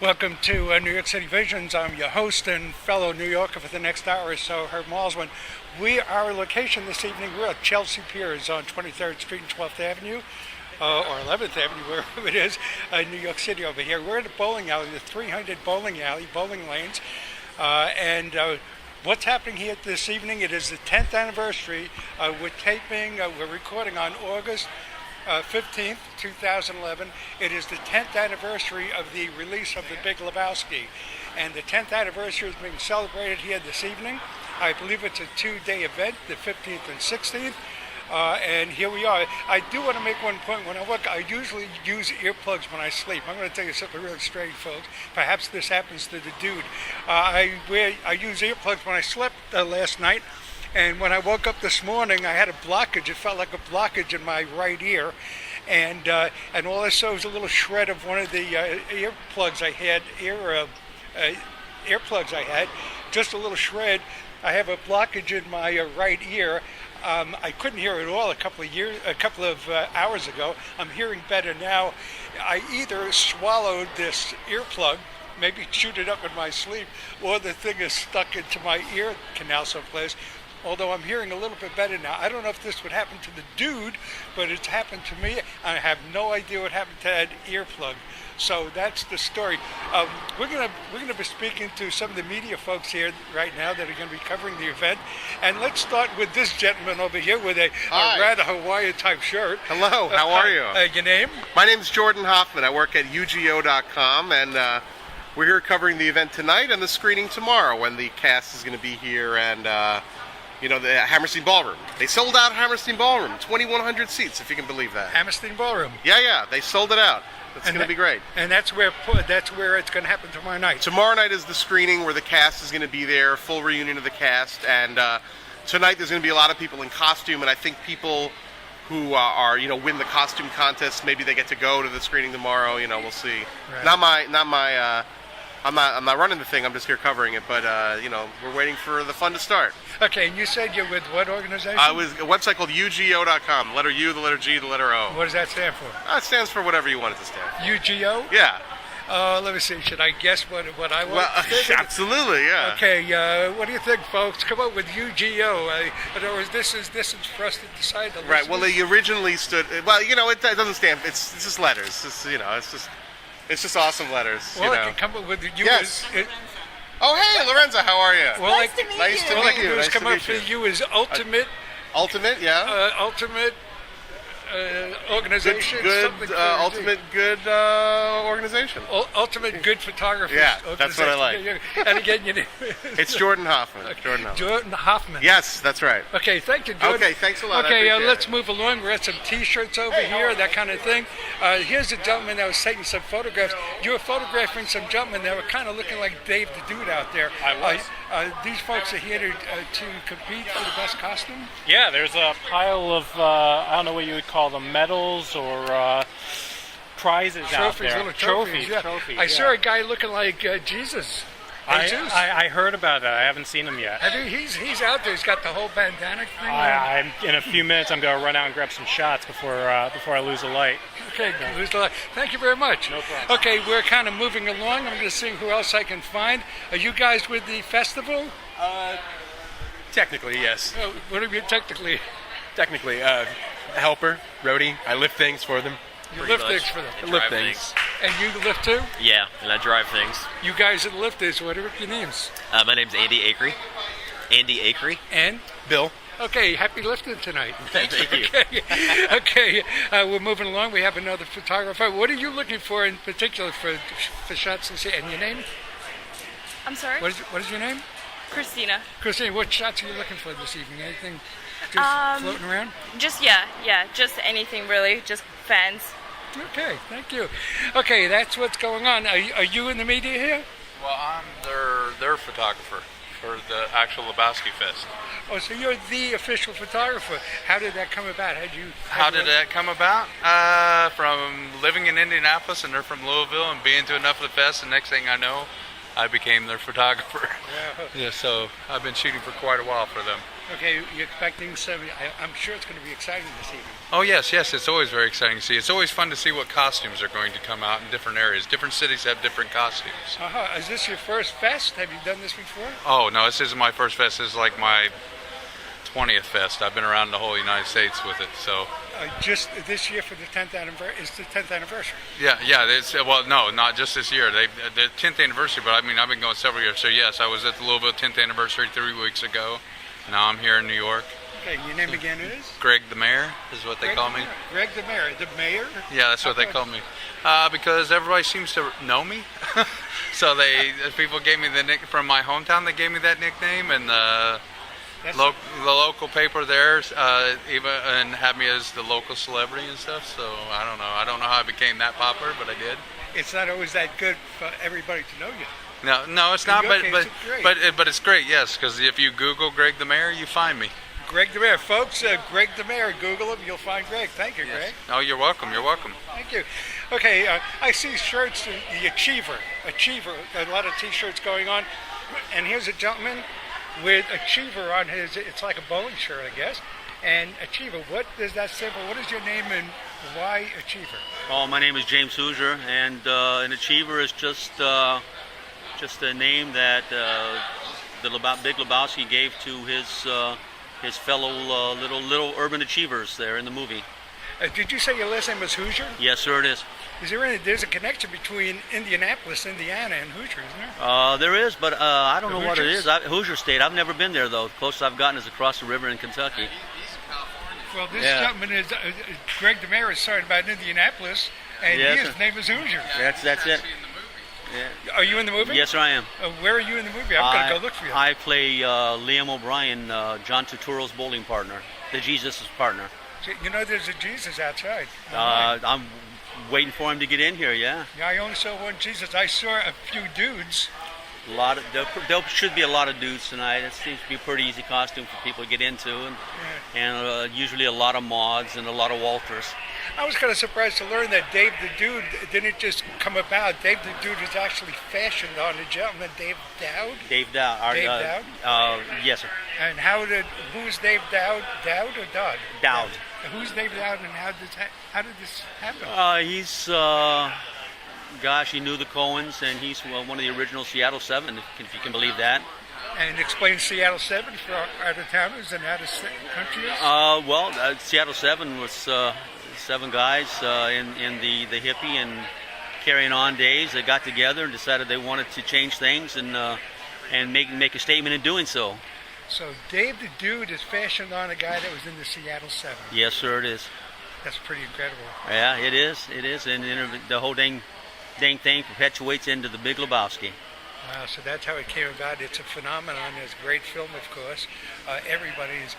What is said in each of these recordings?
Welcome to New York City Visions. I'm your host and fellow New Yorker for the next hour or so, Herb Malsman. Our location this evening, we're at Chelsea Piers on 23rd Street and 12th Avenue, or 11th Avenue, wherever it is, in New York City over here. We're at a bowling alley, the 300 bowling lanes, and what's happening here this evening, it is the 10th anniversary. We're recording on August 15th, 2011. It is the 10th anniversary of the release of The Big Lebowski. And the 10th anniversary is being celebrated here this evening. I believe it's a two-day event, the 15th and 16th. And here we are. I do want to make one point. When I work, I usually use earplugs when I sleep. I'm going to tell you something really strange, folks. Perhaps this happens to the dude. I use earplugs when I slept last night. And when I woke up this morning, I had a blockage. It felt like a blockage in my right ear. And all I saw was a little shred of one of the earplugs I had, earplugs I had, just a little shred. I have a blockage in my right ear. I couldn't hear at all a couple of hours ago. I'm hearing better now. I either swallowed this earplug, maybe chewed it up in my sleep, or the thing is stuck into my ear canal someplace. Although I'm hearing a little bit better now. I don't know if this would happen to the dude, but it's happened to me. I have no idea what happened to that earplug. So that's the story. We're gonna be speaking to some of the media folks here right now that are going to be covering the event. And let's start with this gentleman over here with a rather Hawaiian type shirt. Hello, how are you? Your name? My name's Jordan Hoffman. I work at UGO.com, and we're here covering the event tonight and the screening tomorrow when the cast is going to be here and the Hammerstein Ballroom. They sold out Hammerstein Ballroom, 2,100 seats, if you can believe that. Hammerstein Ballroom. Yeah, they sold it out. It's going to be great. And that's where it's going to happen tomorrow night. Tomorrow night is the screening where the cast is going to be there, full reunion of the cast. And tonight there's going to be a lot of people in costume, and I think people who win the costume contest, maybe they get to go to the screening tomorrow. We'll see. Right. I'm not running the thing. I'm just here covering it. But we're waiting for the fun to start. Okay, and you said you're with what organization? With a website called UGO.com. Letter U, the letter G, the letter O. What does that stand for? It stands for whatever you want it to stand for. UGO? Yeah. Let me see. Should I guess what I want? Well, absolutely, yeah. Okay. What do you think, folks? Come up with UGO. In other words, this is for us to decide. Right. Well, they originally stood. Well, it doesn't stand. It's just letters. It's just awesome letters. Well, I can come up with you. Yes. Oh, hey, Lorenza, how are you? Well, nice to meet you. Nice to all meet I can you. do is Nice come to up meet you. for you as ultimate. Ultimate, yeah. Ultimate organization. Good ultimate good organization. Ultimate good photographer. Yeah, that's what I like. And again, your name It's Jordan Hoffman. Jordan Hoffman. Yes, that's right. Okay, thank you, Jordan. Okay, thanks a lot. Okay, let's move along. We're at some T-shirts over here, that kind of thing. Here's a gentleman that was taking some photographs. You were photographing some gentlemen that were kind of looking like Dave the Dude out there. I was. These folks are here to compete for the best costume? Yeah, there's a pile of, I don't know what you would call them, medals or prizes out there. Little trophies. I saw a guy looking like Jesus. I heard about that. I haven't seen him yet. He's out there. He's got the whole bandana thing. In a few minutes, I'm going to run out and grab some shots before I lose the light. Okay, lose the light. Thank you very much. No problem. Okay, we're kind of moving along. I'm going to see who else I can find. Are you guys with the festival? Technically, yes. What are you technically? Technically, helper, roadie. I lift things for them. You lift things for them. I lift things. And you lift too? Yeah, and I drive things. You guys are the lifters. What are your names? My name's Andy Acree. Andy Acree. And? Bill. Okay, happy lifting tonight. Thank you. Okay, we're moving along. We have another photographer. What are you looking for in particular for shots this year? And your name? I'm sorry? What is your name? Christina. Christina, what shots are you looking for this evening? Anything just floating around? Just anything really, just fans. Okay, thank you. Okay, that's what's going on. Are you in the media here? Well, I'm their photographer for the actual Lebowski Fest. Oh, so you're the official photographer. How did that come about? How did that come about? From living in Indianapolis, and they're from Louisville, and being to enough of the fest, and next thing I know, I became their photographer. Yeah, so I've been shooting for quite a while for them. Okay, you're expecting some. I'm sure it's going to be exciting this evening. Oh yes, it's always very exciting to see. It's always fun to see what costumes are going to come out in different areas. Different cities have different costumes. Is this your first fest? Have you done this before? Oh no, this isn't my first fest. This is like my 20th fest. I've been around the whole United States with it. So just this year for the 10th anniversary. It's the 10th anniversary. yeah. Well, no, not just this year. The 10th anniversary, but I mean I've been going several years. So yes, I was at the Louisville 10th anniversary 3 weeks ago. Now I'm here in New York. Okay, your name again is? Greg the Mayor is what they call me. Greg the Mayor. The Mayor? Yeah, that's what they call me. Because everybody seems to know me. So people gave me the from my hometown. They gave me that nickname, and the local paper there even had me as the local celebrity and stuff. So I don't know. I don't know how I became that popular, but I did. It's not always that good for everybody to know you. No, it's not. But it's great. Yes, because if you Google Greg the Mayor, you find me. Greg the Mayor, folks. Greg the Mayor. Google him. You'll find Greg. Thank you, Yes. Greg. Oh, you're welcome. You're welcome. Thank you. Okay, I see shirts. The Achiever. A lot of T-shirts going on. And here's a gentleman with Achiever on his. It's like a bowling shirt, I guess. And Achiever. What does that stand for? What is your name and why Achiever? Oh, my name is James Hoosier, and an Achiever is just a name that the Big Lebowski gave to his fellow little urban achievers there in the movie. Did you say your last name was Hoosier? Yes, sir, it is. There's a connection between Indianapolis, Indiana, and Hoosier, isn't there? There is, but I don't know what it Hoosiers? is. Hoosier State. I've never been there though. The closest I've gotten is across the river in Kentucky. Well, this gentleman is Greg the Mayor is talking about Indianapolis, and Yes, his name is Hoosier. That's it. Yeah. Are you in the movie? Yes, sir, I am. Where are you in the movie? I'm going to go look for you. I play Liam O'Brien, John Turturro's bowling partner, the Jesus' partner. You know, there's a Jesus outside. I'm waiting for him to get in here. Yeah. Yeah, I only saw one Jesus. I saw a few dudes. There should be a lot of dudes tonight. It seems to be a pretty easy costume for people to get into, and usually a lot of mods and a lot of Walters. I was kind of surprised to learn that Dave the Dude didn't just come about. Dave the Dude was actually fashioned on a gentleman, Dave Dowd. Dave Dowd. Dave Dowd? Yes, sir. And who's Dave Dowd? Dowd or Dodd? Dowd. Who's Dave Dowd, and how did this happen? He's, he knew the Coens, and he's one of the original Seattle 7, if you can believe that. And explain Seattle 7 for out-of-towners and out-of-countryers? Seattle 7 was 7 guys in the hippie and carrying on days. They got together and decided they wanted to change things and make a statement in doing so. So Dave the Dude is fashioned on a guy that was in the Seattle 7. Yes, sir, it is. That's pretty incredible. Yeah, it is. And the whole dang thing perpetuates into the Big Lebowski. Wow, so that's how it came about. It's a phenomenon. It's a great film, of course. Everybody's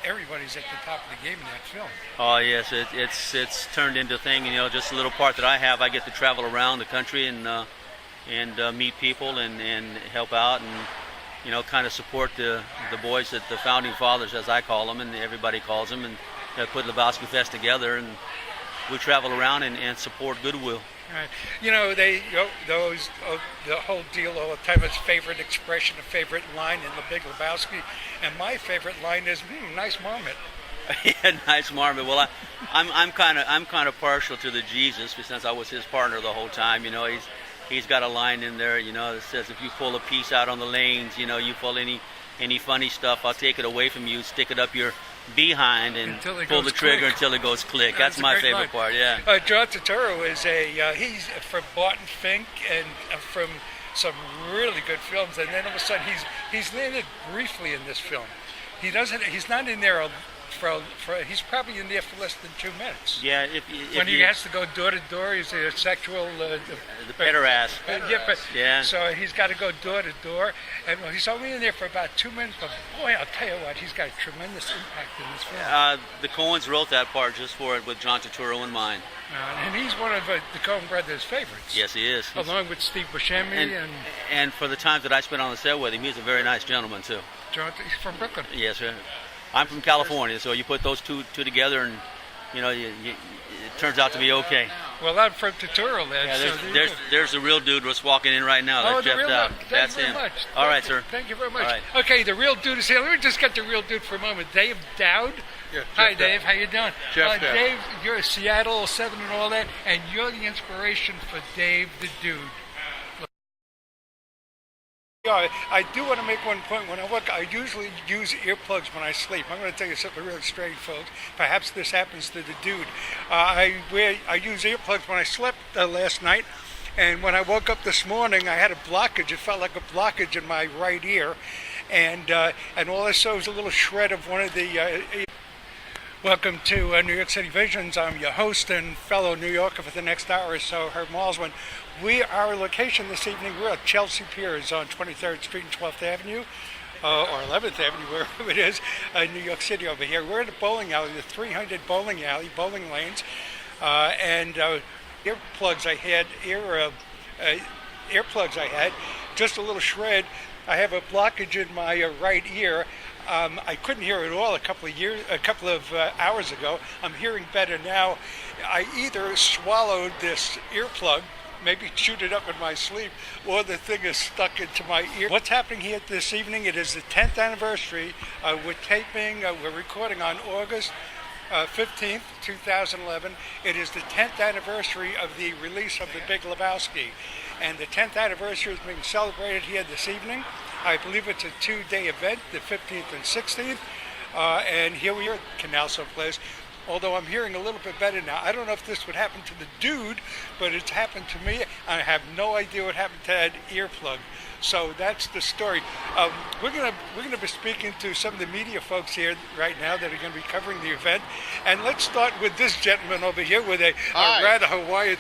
at the top of the game in that film. Oh yes, it's turned into a thing. Just a little part that I have. I get to travel around the country and meet people and help out and kind of support the boys that the founding fathers, as I call them, and everybody calls them, and put Lebowski Fest together, and we travel around and support goodwill. Right. The whole deal all the time is favorite expression, a favorite line in The Big Lebowski, and my favorite line is "nice marmot." Yeah, nice marmot. Well, I'm kind of partial to the Jesus, since I was his partner the whole time. He's got a line in there, that says, "If you pull a piece out on the lanes, you pull any funny stuff, I'll take it away from you, stick it up your behind and pull the trigger until it goes click." That's my favorite part. Yeah. John Turturro is he's from Barton Fink and from some really good films, and then all of a sudden he's landed briefly in this film. He's not in there he's probably in there for less than 2 minutes. Yeah, when he has to go door to door, he's a sexual the pederast. Yeah. So he's got to go door to door, and he's only in there for about 2 minutes. But boy, I'll tell you what, he's got a tremendous impact in this film. The Coens wrote that part just for it, with John Turturro in mind. And he's one of the Coen brothers' favorites. Yes, he is. Along with Steve Buscemi and for the times that I spent on the set with him, he's a very nice gentleman too. He's from Brooklyn. Yes, sir. I'm from California, so you put those two together, and it turns out to be okay. Well, I'm from Tutorial then. Yeah, so there's the real dude that's walking in right now. That's the Jeff real Dowd. one. Thank That's you very him. much. All right, Thank you. sir. Thank you very much. All right. Okay, the real dude is here. Let me just get the real dude for a moment. Dave Dowd. Yeah, Hi, Jeff Dave. Dowd. How you doing? Jeff Dowd. Dave, you're a Seattle 7 and all that, and you're the inspiration for Dave the Dude. Yeah, I do want to make one point. When I work, I usually use earplugs when I sleep. I'm going to tell you something really strange, folks. Perhaps this happens to the dude. I use earplugs when I slept last night, and when I woke up this morning, I had a blockage. It felt like a blockage in my right ear, and all I saw was a little shred of one of the. Welcome to New York City Visions. I'm your host and fellow New Yorker for the next hour or so, Herb Malsman. Our location this evening, we're at Chelsea Piers on 23rd Street and 12th Avenue, or 11th Avenue, wherever it is, in New York City over here. We're at a bowling alley, the 300 bowling lanes, and earplugs I had, earplugs I had, just a little shred. I have a blockage in my right ear. I couldn't hear it all a couple of hours ago. I'm hearing better now. I either swallowed this earplug, maybe chewed it up in my sleep, or the thing is stuck into my ear. What's happening here this evening? It is the 10th anniversary. We're taping, we're recording on August 15th, 2011. It is the 10th anniversary of the release of The Big Lebowski. And the 10th anniversary is being celebrated here this evening. I believe it's a 2-day event, the 15th and 16th. And here we are at Canal Place. Although I'm hearing a little bit better now. I don't know if this would happen to the dude, but it's happened to me. I have no idea what happened to that earplug. So that's the story. We're gonna be speaking to some of the media folks here right now that are going to be covering the event. And let's start with this gentleman over here with a rather Hawaiian